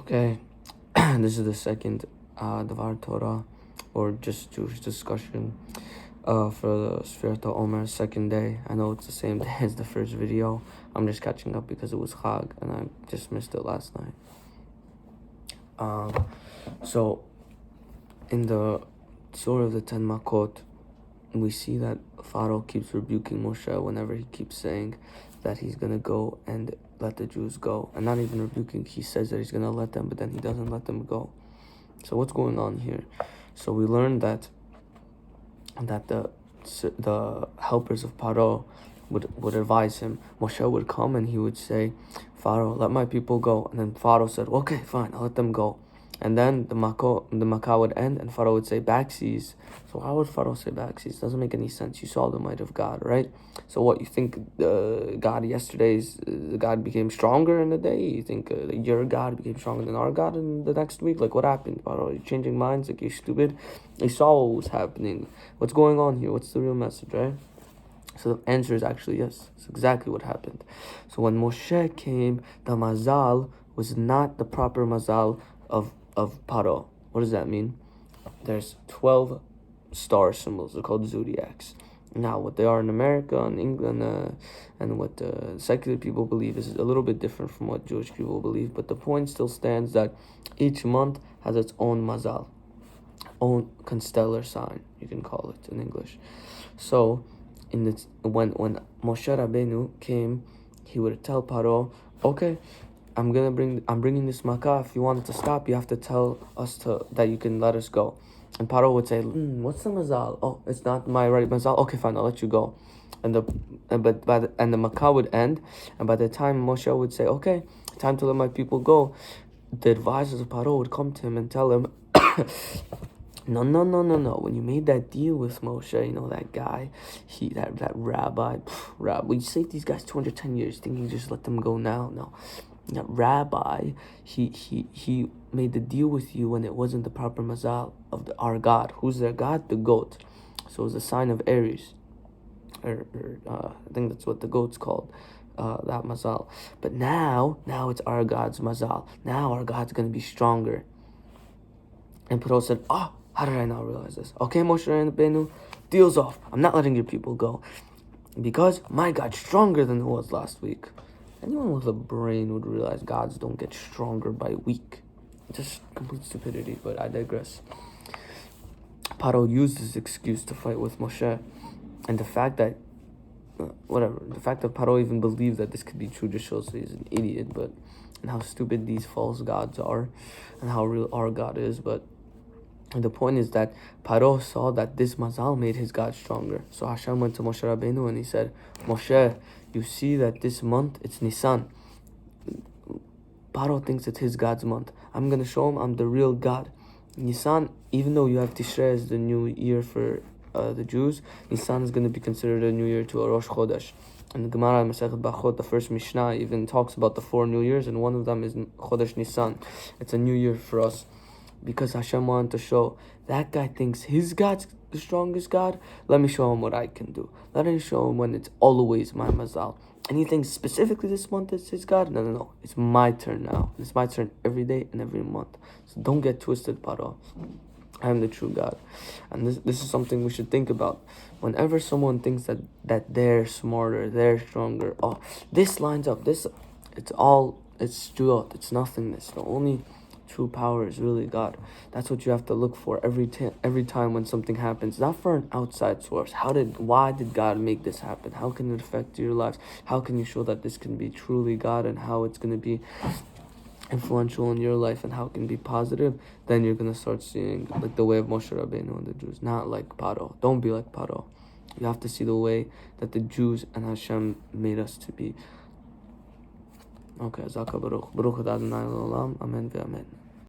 Okay, this is the second Dvar Torah, or just Jewish discussion for the Sefirat HaOmer, second day. I know it's the same day as the first video. I'm just catching up because it was Chag and I just missed it last night. So in the Surah of the Ten Makot, we see that Pharoh keeps rebuking Moshe whenever he keeps saying that he's going to go and let the Jews go. And not even rebuking, he says that he's going to let them, but then he doesn't let them go. So what's going on here? So we learned that the helpers of Pharoh would advise him. Moshe would come and he would say, Pharoh, let my people go. And then Pharoh said, okay, fine, I'll let them go. And then the Makkah would end and Pharoh would say backseas. So why would Pharoh say backseas? Doesn't make any sense. You saw the might of God, right? So what, you think God yesterday's God became stronger in the day? You think your God became stronger than our God in the next week? Like, what happened, Pharoh? You're changing minds? Like, you're stupid? You saw what was happening. What's going on here? What's the real message, right? So the answer is actually yes. It's exactly what happened. So when Moshe came, the mazal was not the proper mazal of Pharoh. What does that mean? There's 12 star symbols. They're called zodiacs. Now, what they are in America and England and what secular people believe is a little bit different from what Jewish people believe. But the point still stands that each month has its own mazal, own constellar sign, you can call it in English. So when Moshe Rabbeinu came, he would tell Paro, okay, I'm bringing this makkah. If you want it to stop, you have to tell us that you can let us go. And Paro would say, what's the mazal? Oh, it's not my right mazal. Okay, fine, I'll let you go. And the makkah would end, and by the time Moshe would say, okay, time to let my people go, the advisors of Paro would come to him and tell him, No. When you made that deal with Moshe, you know, that guy, that rabbi, you saved these guys 210 years, thinking you just let them go now? No. That rabbi, he made the deal with you when it wasn't the proper mazal of our God. Who's their God? The goat. So it was a sign of Aries. I think that's what the goat's called. That mazal. But now it's our God's mazal. Now our God's going to be stronger. And Paro said, how did I not realize this? Okay, Moshe Rabbeinu, deal's off. I'm not letting your people go. Because my God's stronger than it was last week. Anyone with a brain would realize gods don't get stronger by week. Just complete stupidity, but I digress. Paro used this excuse to fight with Moshe. And the fact that Paro even believed that this could be true just shows that he's an idiot, and how stupid these false gods are, and how real our God is. But the point is that Paro saw that this mazal made his God stronger. So Hashem went to Moshe Rabbeinu and he said, Moshe, you see that this month, it's Nisan. Paro thinks it's his God's month. I'm going to show him I'm the real God. Nisan, even though you have Tishrei as the new year for the Jews, Nisan is going to be considered a new year to a Rosh Chodesh. And the Gemara Masechet Bachot, the first Mishnah, even talks about the 4 new years, and one of them is Chodesh Nisan. It's a new year for us. Because Hashem wanted to show, that guy thinks his God's the strongest God. Let me show him what I can do. Let me show him when it's always my mazal. And he thinks specifically this month is his God. No. It's my turn now. It's my turn every day and every month. So don't get twisted, Paro. I am the true God. And this is something we should think about. Whenever someone thinks that they're smarter, they're stronger, this lines up, it's shtuot, it's nothingness. The only true power is really God. That's what you have to look for every time when something happens. Not for an outside source. Why did God make this happen? How can it affect your lives? How can you show that this can be truly God, and how it's going to be influential in your life, and how it can be positive? Then you're going to start seeing like the way of Moshe Rabbeinu and the Jews, not like Paro. Don't be like Paro. You have to see the way that the Jews and Hashem made us to be. Okay, Zaka Baruch. Baruch Adonai L'olam. Amen ve'amen.